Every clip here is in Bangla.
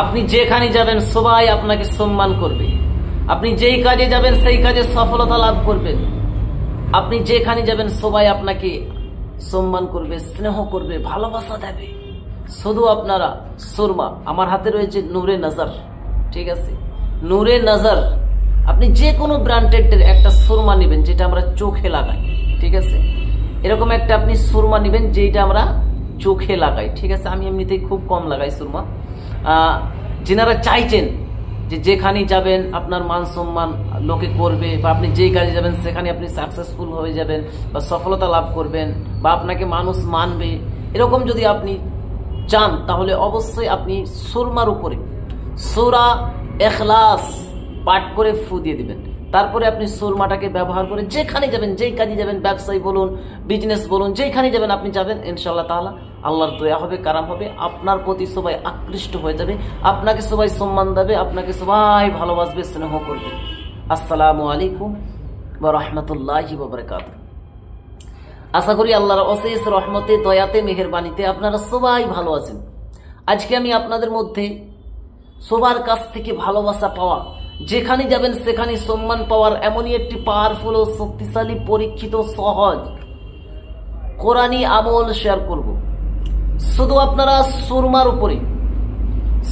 আপনি যেখানে যাবেন সবাই আপনাকে সম্মান করবে। আপনি যেই কাজে যাবেন সেই কাজে সফলতা লাভ করবেন। আপনি যেখানে যাবেন সবাই আপনাকে সম্মান করবে, স্নেহ করবে, ভালোবাসা দেবে। শুধু আপনারা সুরমা, আমার হাতে রয়েছে নূরে নজর, ঠিক আছে, নূরে নজর। আপনি যে কোনো ব্র্যান্ডের একটা সুরমা নেবেন যেটা আমরা চোখে লাগাই, ঠিক আছে, এরকম একটা আপনি সুরমা নেবেন যেটা আমরা চোখে লাগাই, ঠিক আছে। আমি এমনিতেই খুব কম লাগাই সুরমা। যেনারা চাইছেন যে যেখানে যাবেন আপনার মান সম্মান লোকে করবে, বা আপনি যেই কাজে যাবেন সেখানে আপনি সাকসেসফুল হয়ে যাবেন বা সফলতা লাভ করবেন বা আপনাকে মানুষ মানবে, এরকম যদি আপনি চান তাহলে অবশ্যই আপনি সুরমার উপরে সূরা ইখলাস পাঠ করে ফু দিয়ে দিবেন। তারপরে আপনি সুরমাটাকে ব্যবহার করে যেখানে যাবেন, যেই কাজে যাবেন, ব্যবসায়ী বলুন, বিজনেস বলুন, যেখানে যাবেন আপনি যাবেন, ইনশাআল্লাহ তাআলা আল্লাহর দয়া হবে, কারাম হবে, আপনার প্রতি সবাই আকৃষ্ট হয়ে যাবে, আপনাকে সবাই সম্মান দেবে, আপনাকে সবাই ভালোবাসবে, স্নেহ করবে। আসসালামু আলাইকুম ওয়া রাহমাতুল্লাহি ওয়া বারাকাতুহু। আশা করি আল্লাহর অশেষ রহমতে, দয়াতে, মেহেরবানিতে আপনারা সবাই ভালো আছেন। আজকে আমি আপনাদের মধ্যে সবার কাছ থেকে ভালোবাসা পাওয়া, যেখানে যাবেন সেখানে সম্মান পাওয়ার এমনই একটি পাওয়ারফুল ও শক্তিশালী, পরীক্ষিত, সহজ কোরআনী আমল শেয়ার করব। শুধু আপনারা সুরমার উপরে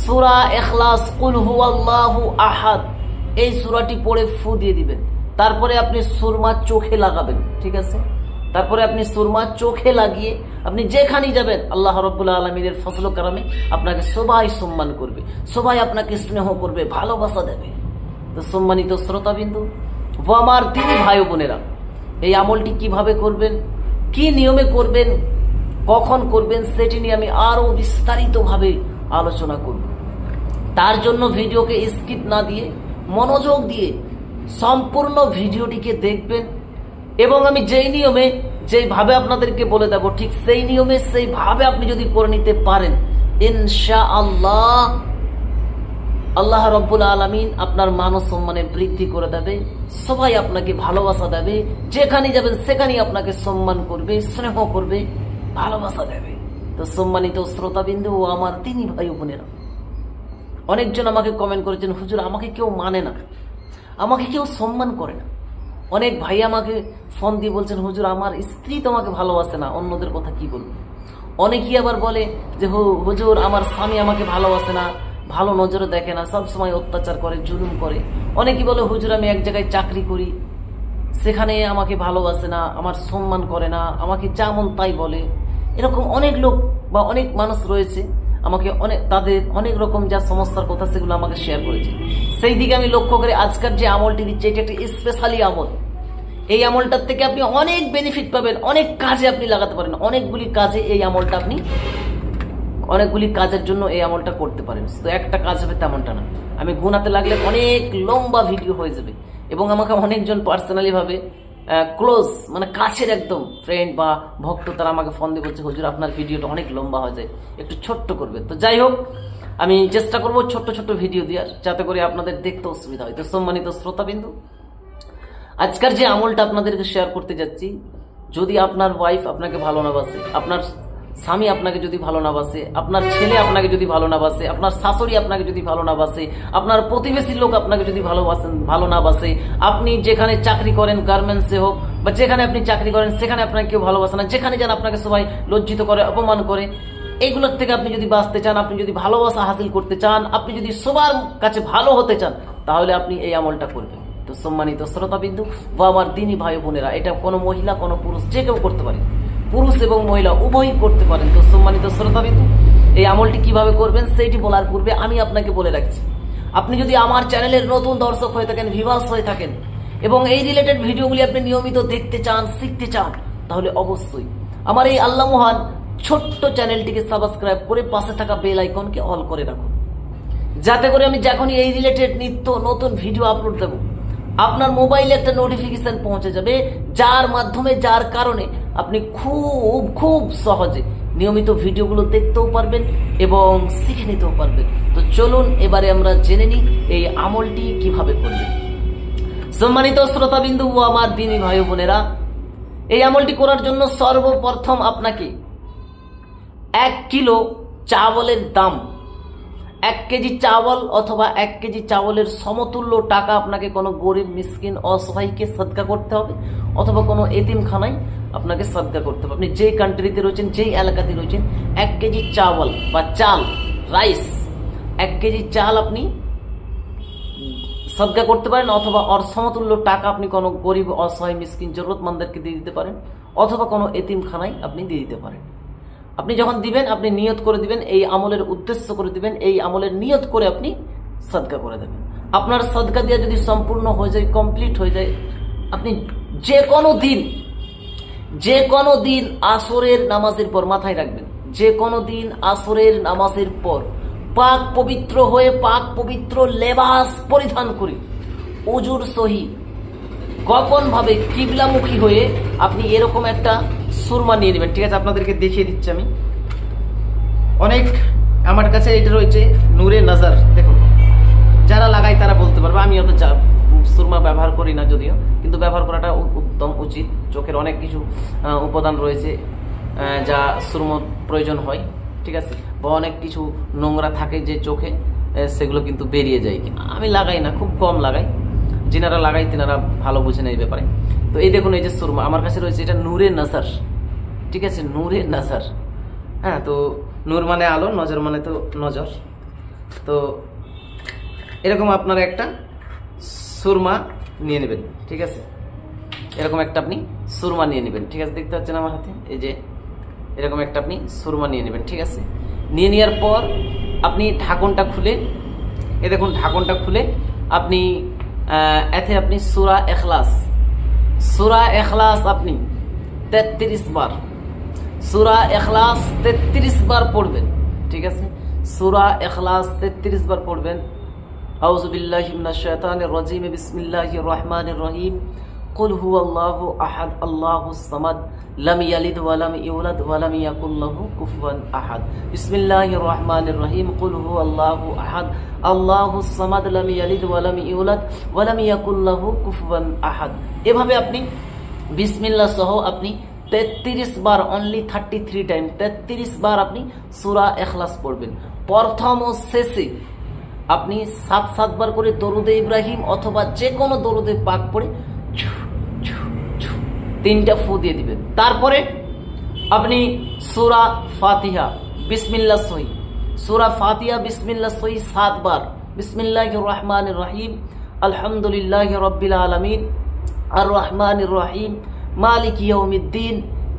সূরা ইখলাস, কুল হুয়াল্লাহু আহাদ, এই সূরাটি পড়ে ফু দিয়ে দিবেন। তারপরে আপনি সুরমা চোখে লাগাবেন, ঠিক আছে। তারপরে আপনি সুরমা চোখে লাগিয়ে আপনি যেখানে যাবেন আল্লাহ রাব্বুল আলামিনের ফজল কারামে আপনাকে সবাই সম্মান করবে, সবাই আপনাকে স্নেহ করবে, ভালোবাসা দেবে। তো সম্মানিত শ্রোতাবিন্দু ও আমার দিনী ভাই বোনেরা, এই আমলটি কিভাবে করবেন, কি নিয়মে করবেন, কখন করবেন, সেটি নিয়ে আমি আরো বিস্তারিতভাবে আলোচনা করব। তার জন্য ভিডিওকে স্কিপ না দিয়ে মনোযোগ দিয়ে সম্পূর্ণ ভিডিওটিকে দেখবেন, এবং আমি যেই নিয়মে যেইভাবে আপনাদেরকে বলে দেব ঠিক সেই নিয়মে সেইভাবে আপনি যদি করে নিতে পারেন, ইনশাআল্লাহ আল্লাহ রাব্বুল আলামিন আপনার মান ও সম্মানে বৃদ্ধি করে দেবে, সবাই আপনাকে ভালোবাসা দেবে, যেখানে যাবেন সেখানে আপনাকে সম্মান করবে, স্নেহ করবে, ভালোবাসা দেবে। তো সম্মানিত শ্রোতাবিন্দু ও আমার দিনী ভাই বোনেরা, অনেকজন আমাকে কমেন্ট করেছেন, হুজুর আমাকে কেউ মানে না, আমাকে কেউ সম্মান করে না। অনেক ভাই আমাকে ফোন দিয়ে বলছেন, হুজুর আমার স্ত্রী তোমাকে ভালোবাসে না, অন্যদের কথা কি বলবো। অনেকেই আবার বলে যে হুজুর আমার স্বামী আমাকে ভালোবাসে না, ভালো নজরে দেখে না, সবসময় অত্যাচার করে, জুলুম করে। অনেকেই বলে হুজুর আমি এক জায়গায় চাকরি করি, সেখানে আমাকে ভালোবাসে না, আমার সম্মান করে না, আমাকে যেমন তাই বলে। এরকম অনেক লোক বা অনেক মানুষ রয়েছে, আমাকে তাদের অনেক রকম যা সমস্যার কথা সেগুলো আমাকে শেয়ার করেছে। সেই দিকে আমি লক্ষ্য করে আজকের যে আমলটি দিচ্ছে, এটা একটা স্পেশালি আমল। এই আমলটার থেকে আপনি অনেক বেনিফিট পাবেন, অনেক কাজে আপনি লাগাতে পারেন, অনেকগুলি কাজে এই আমলটা আপনি অনেকগুলি কাজের জন্য এই আমলটা করতে পারেন। তো একটা কাজ হবে তেমনটা না, আমি গুনাতে লাগলে অনেক লম্বা ভিডিও হয়ে যাবে। এবং আমাকে অনেকজন পার্সোনালি ভাবে ক্লোজ, মানে কাছের একদম ফ্রেন্ড বা ভক্ত, তারা আমাকে ফোন দিয়ে বলছে, হুজুর আপনার ভিডিওটা অনেক লম্বা হয়ে যায়, একটু ছোট্ট করবে। তো যাই হোক, আমি চেষ্টা করবো ছোট্ট ছোট্ট ভিডিও দেওয়ার, যাতে করে আপনাদের দেখতে অসুবিধা হয়। তো সম্মানিত শ্রোতাবিন্দু, আজকের যে আমলটা আপনাদেরকে শেয়ার করতে যাচ্ছি, যদি আপনার ওয়াইফ আপনাকে ভালো না বাসে, আপনার স্বামী আপনাকে যদি ভালো না বাসে, আপনার ছেলে আপনাকে যদি ভালো না বাসে, আপনার শাশুড়ি আপনাকে যদি ভালো না বাসে, আপনার প্রতিবেশীর লোক আপনাকে যদি ভালো না বাসে, আপনি যেখানে চাকরি করেন, গার্মেন্টসে হোক বা যেখানে আপনি চাকরি করেন সেখানে আপনাকে কেউ ভালোবাসে না, যেখানে যান আপনাকে সবাই লজ্জিত করে, অপমান করে, এইগুলোর থেকে আপনি যদি বাঁচতে চান, আপনি যদি ভালোবাসা হাসিল করতে চান, আপনি যদি সবার কাছে ভালো হতে চান, তাহলে আপনি এই আমলটা করবেন। তো সম্মানিত শ্রোতাবিন্দু ও আমার দিনী ভাই বোনেরা, এটা কোনো মহিলা কোনো পুরুষ যে কেউ করতে পারে, পুরুষ এবং মহিলা উভয়ই করতে পারেন। তো সম্মানিত শ্রোতাবিন্দু, এই আমলটি কিভাবে করবেন সেইটি বলার পূর্বে আমি আপনাকে বলে রাখছি, আপনি যদি আমার চ্যানেলের নতুন দর্শক হয়ে থাকেন, ভিউয়ার্স হয়ে থাকেন, এবং এই রিলেটেড ভিডিওগুলি আপনি নিয়মিত দেখতে চান, শিখতে চান, তাহলে অবশ্যই আমার এই আল্লাহ মহান ছোট্ট চ্যানেলটিকে সাবস্ক্রাইব করে পাশে থাকা বেল আইকনকে অল করে রাখুন, যাতে করে আমি যখনই এই রিলেটেড নিত্য নতুন ভিডিও আপলোড দেব আপনার মোবাইলে একটা নোটিফিকেশন পৌঁছে যাবে, যার মাধ্যমে, যার কারণে আপনি খুব খুব সহজে নিয়মিত ভিডিওগুলো দেখতেও পারবেন এবং শিখে নিতেও পারবেন। তো চলুন এবারে আমরা জেনে নিই এই আমলটি কিভাবে করবেন। সম্মানিত শ্রোতাবিন্দু ও আমার দিনী ভাই বোনেরা, এই আমলটি করার জন্য সর্বপ্রথম আপনাকে 1 কিলো চাওয়ালের দাম 1 কেজি চাওয়াল অথবা 1 কেজি চাওয়ালের সমতুল্য টাকা আপনাকে কোনো গরিব মিসকিন অসহায়কে সদকা করতে হবে, অথবা কোনো এতিমখানায় আপনাকে সদকা করতে হবে। আপনি যেই কান্ট্রিতে রয়েছেন, যেই এলাকাতে রয়েছেন, 1 কেজি চাওয়াল বা চাল, রাইস, 1 কেজি চাল আপনি সদকা করতে পারেন, অথবা ওর সমতুল্য টাকা আপনি কোনো গরিব অসহায় মিসকিন জরুরতমন্দেরকে দিয়ে দিতে পারেন, অথবা কোনো এতিমখানায় আপনি দিয়ে দিতে পারেন। আপনি যখন দিবেন, আপনি নিয়ত করে দিবেন, এই আমলের উদ্দেশ্য করে দিবেন, এই আমলের নিয়ত করে আপনি সদকা করে দেবেন। আপনার সদকা দিয়ে যদি সম্পূর্ণ হয়ে যায়, কমপ্লিট হয়ে যায়, আপনি যে কোনো দিন আসরের নামাজের পর, মাথায় রাখবেন, যে কোনো দিন আসরের নামাজের পর পাক পবিত্র হয়ে, পাক পবিত্র লেবাস পরিধান করে, ওজুর সহিত গোপন ভাবে কিবলামুখী হয়ে আপনি এরকম একটা সুরমা নিয়ে নেবেন। ঠিক আছে, আপনাদেরকে দেখিয়ে দিচ্ছি আমি। অনেক আমার কাছে এটা রয়েছে নূরে নজর, দেখুন, যারা লাগায় তারা বলতে পারবে। আমি অত সুরমা ব্যবহার করি না যদিও, কিন্তু ব্যবহার করাটা উত্তম, উচিত। চোখের অনেক কিছু উপাদান রয়েছে যা সুরমার প্রয়োজন হয়, ঠিক আছে, বা অনেক কিছু নোংরা থাকে যে চোখে, সেগুলো কিন্তু বেরিয়ে যায়। আমি লাগাই না, খুব কম লাগাই। যিনারা লাগাই তিনারা ভালো বুঝেন এই ব্যাপারে। তো এই দেখুন, এই যে সুরমা আমার কাছে রয়েছে, এটা নূরে নজর, ঠিক আছে, নূরে নজর। হ্যাঁ, তো নূর মানে আলো, নজর মানে তো নজর। তো এরকম আপনারা একটা সুরমা নিয়ে নেবেন, ঠিক আছে, এরকম একটা আপনি সুরমা নিয়ে নেবেন। ঠিক আছে, দেখতে পাচ্ছেন আমার হাতে, এই যে এরকম একটা আপনি সুরমা নিয়ে নেবেন। ঠিক আছে, নিয়ে নেওয়ার পর আপনি ঢাকনটা খুলে, এই দেখুন ঢাকনটা খুলে আপনি এতে আপনি সূরা ইখলাস আপনি 33 বার, সূরা ইখলাস 33 বার পড়বেন। ঠিক আছে, সূরা ইখলাস 33 বার পড়বেন। আউযু বিল্লাহি মিনাশ শাইতানির রাজিম, বিসমিল্লাহির রহমানির রহিম। কুল হুয়াল্লাহু আহাদ, আল্লাহুস সামাদ, লাম ইয়ালিদ ওয়া লাম ইউলাদ ওয়া লাম ইয়াকুল লাহু কুফুয়ান আহাদ। বিসমিল্লাহির রহমানির রহিম। কুল হুয়াল্লাহু আহাদ, আল্লাহুস সামাদ, লাম ইয়ালিদ ওয়া লাম ইউলাদ ওয়া লাম ইয়াকুল লাহু কুফুয়ান আহাদ। এভাবে আপনি বিসমিল্লাহ সহ আপনি 33 বার, অনলি 33 টাইম, 33 বার আপনি সূরা ইখলাস পড়বেন। প্রথম ও শেষে আপনি 7 বার করে দরুদে ইব্রাহিম অথবা যে কোনো দরুদে পাক পড়ে 3টা ফু দিয়ে দিবেন। তারপরে আপনি সূরা ফাতিহা বিসমিল্লাহ সহি, সূরা ফাতিহা বিসমিল্লাহ সহি 7 বার। বিসমিল্লাহির রহমানির রহিম, আলহামদুলিল্লাহি রাব্বিল আলামিন, আর রহমানির রহিম, মালিক ইয়াউমিদ্দিন,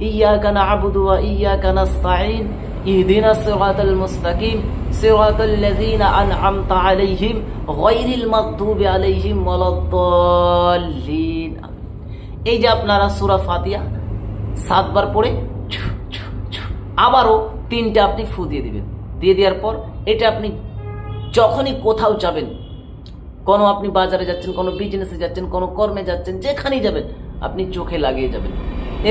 ইয়্যাকা না'বুদু ওয়া ইয়্যাকা নাস্তাঈন, ইহদিনাস সিরাতাল মুস্তাকিম, সিরাতাল লাযীনা আন'আমতা আলাইহিম, গায়রিল মাগদুবি আলাইহিম ওয়ালাদ-দাল্লিন। এই যে আপনারা সূরা ফাতিহা 7 বার পড়ে আবারও 3টা আপনি ফু দিয়ে দিবেন। দিয়ে দেওয়ার পর এটা আপনি যখনই কোথাও যাবেন, কোনো আপনি বাজারে যাচ্ছেন, কোনো বিজনেসে যাচ্ছেন, কোনো কর্মে যাচ্ছেন, যেখানেই যাবেন আপনি চোখে লাগিয়ে যাবেন।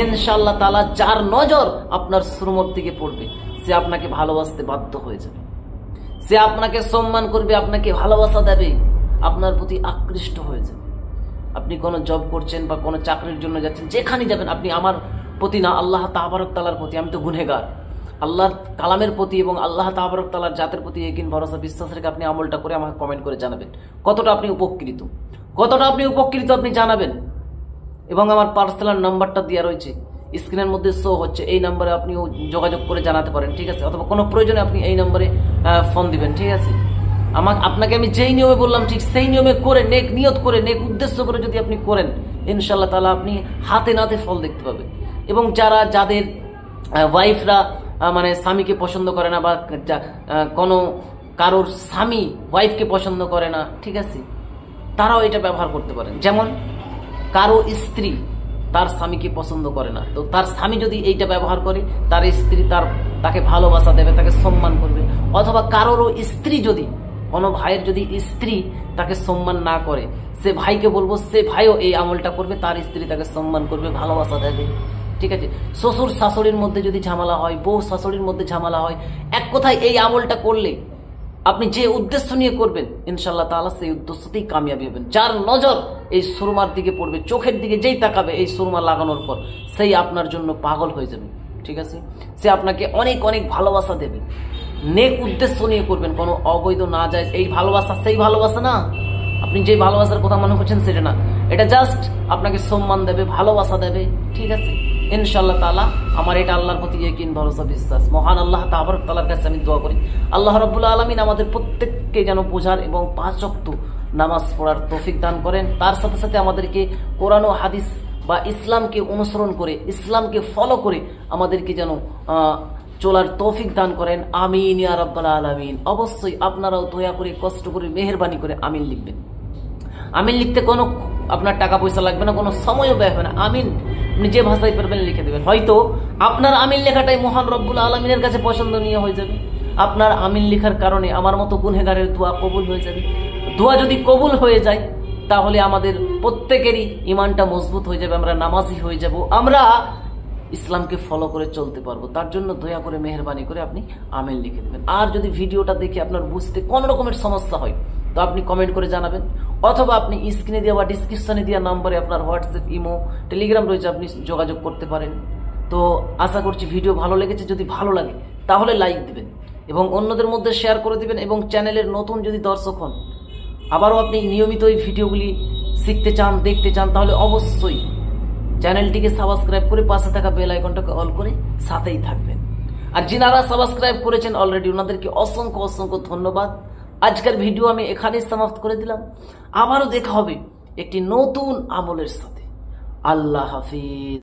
ইনশাআল্লাহ তাআলা যার নজর আপনার সুরমর দিকে পড়বে, সে আপনাকে ভালোবাসতে বাধ্য হয়ে যাবে, সে আপনাকে সম্মান করবে, আপনাকে ভালোবাসা দেবে, আপনার প্রতি আকৃষ্ট হয়ে যাবে। আপনি কোনো জব করছেন বা কোনো চাকরির জন্য যাচ্ছেন, যেখানে যাবেন আপনি আমার প্রতি না, আল্লাহ তাবারক তাআলার প্রতি, আমি তো গুনহেগার, আল্লাহর কালামের প্রতি এবং আল্লাহ তাবারক তাআলার জাতের প্রতি ইয়াকিন, ভরসা, বিশ্বাস রেখে আপনি আমলটা করে আমাকে কমেন্ট করে জানাবেন কতটা আপনি উপকৃত, আপনি জানাবেন। এবং আমার পার্সোনাল নাম্বারটা দেওয়া রয়েছে, স্ক্রিনের মধ্যে শো হচ্ছে, এই নাম্বারে আপনি যোগাযোগ করে জানাতে পারেন। ঠিক আছে, অথবা কোনো প্রয়োজনে আপনি এই নাম্বারে ফোন দিবেন। ঠিক আছে, আপনাকে আমি যেই নিয়মে বললাম ঠিক সেই নিয়মে করে, নেক নিয়ত করে, নেক উদ্দেশ্য করে যদি আপনি করেন, ইনশাআল্লাহ তাআলা আপনি হাতে নাতে ফল দেখতে পাবেন। এবং যাদের ওয়াইফরা মানে স্বামীকে পছন্দ করে না, বা কোনো কারোর স্বামী ওয়াইফকে পছন্দ করে না, ঠিক আছে, তারাও এটা ব্যবহার করতে পারেন। যেমন কারো স্ত্রী তার স্বামীকে পছন্দ করে না, তো তার স্বামী যদি এইটা ব্যবহার করে, তার স্ত্রী তাকে ভালোবাসা দেবে, তাকে সম্মান করবে। অথবা কারোরও স্ত্রী যদি, কোনো ভাইয়ের যদি স্ত্রী তাকে সম্মান না করে, সে ভাইকে বলবো, সে ভাইও এই আমলটা করবে, তার স্ত্রী তাকে সম্মান করবে, ভালোবাসা দেবে। ঠিক আছে, শ্বশুর শাশুড়ির মধ্যে যদি ঝামেলা হয়, বউ শাশুড়ির মধ্যে ঝামেলা হয়, এক কথায় এই আমলটা করলে আপনি যে উদ্দেশ্য নিয়ে করবেন, ইনশাআল্লাহ তাআলা সেই উদ্দেশ্যতেই কামিয়াবি হবেন। যার নজর এই সুরমার দিকে পড়বে, চোখের দিকে যেই তাকাবে এই সুরমা লাগানোর পর, সেই আপনার জন্য পাগল হয়ে যাবে। ঠিক আছে, সে আপনাকে অনেক অনেক ভালোবাসা দেবে, নেক উদ্দেশ্য নিয়ে করবেন, কোনো অবৈধ না যায় এই ভালোবাসা সেই ভালোবাসা না, আপনি যে ভালোবাসার কথা মনে করছেন সেটা না, এটা জাস্ট আপনাকে সম্মান দেবে, ভালোবাসা দেবে, ঠিক আছে। ইনশাআল্লাহ তাআলা আমার এটা আল্লাহর প্রতি ইয়াকিন, ভরসা, বিশ্বাস। মহান আল্লাহ তাবারক তাআলার কাছে আমি দোয়া করি আল্লাহ রাব্বুল আলামিন আমাদের প্রত্যেককে যেন বোঝার এবং 5 ওয়াক্ত নামাজ পড়ার তৌফিক দান করেন, তার সাথে সাথে আমাদেরকে কোরআন ও হাদিস বা ইসলামকে অনুসরণ করে, ইসলামকে ফলো করে আমাদেরকে যেন চলার তৌফিক দান করেন। আমিন ইয়া রাব্বাল আলামিন। অবশ্যই আপনারাও দয়া করে, কষ্ট করে, মেহেরবানি করে আমিন লিখবেন। আমিন লিখতে কোনো আপনার টাকা পয়সা লাগবে না, কোনো সময়ও ব্যয় হবে না। আমিন আপনি যে ভাষায় পারবেন লিখে দেবেন, হয়তো আপনার আমিন লেখাটাই মহান রব্বুল আলামিনের কাছে পছন্দনীয় হয়ে যাবে। আপনার আমিন লেখার কারণে আমার মতো গুনহেগারের দোয়া কবুল হয়ে যাবে। দোয়া যদি কবুল হয়ে যায় তাহলে আমাদের প্রত্যেকেরই ইমানটা মজবুত হয়ে যাবে, আমরা নামাজি হয়ে যাব, আমরা ইসলামকে ফলো করে চলতে পারবো। তার জন্য দয়া করে মেহেরবানি করে আপনি আমিন লিখে দেবেন। আর যদি ভিডিওটা দেখে আপনার বুঝতে কোন রকমের সমস্যা হয় তো আপনি কমেন্ট করে জানাবেন, অথবা আপনি স্ক্রিনে দেওয়া বা ডিসক্রিপশনে দেওয়া নম্বরে আপনার হোয়াটসঅ্যাপ, ইমো, টেলিগ্রাম রয়েছে, আপনি যোগাযোগ করতে পারেন। তো আশা করছি ভিডিও ভালো লেগেছে। যদি ভালো লাগে তাহলে লাইক দিবেন এবং অন্যদের মধ্যে শেয়ার করে দিবেন, এবং চ্যানেলের নতুন যদি দর্শক হন, আবারও আপনি নিয়মিত এই ভিডিওগুলি শিখতে চান, দেখতে চান, তাহলে অবশ্যই চ্যানেলটিকে সাবস্ক্রাইব করে পাশে থাকা বেল আইকনটাকে অল করে সাথেই থাকবেন। আর যিনারা সাবস্ক্রাইব করেছেন অলরেডি ওনাদেরকে অসংখ্য অসংখ্য ধন্যবাদ। আজকের ভিডিও আমি এখানেই সমাপ্ত করে দিলাম। আবারও দেখা হবে একটি নতুন আমলের সাথে। আল্লাহ হাফিজ।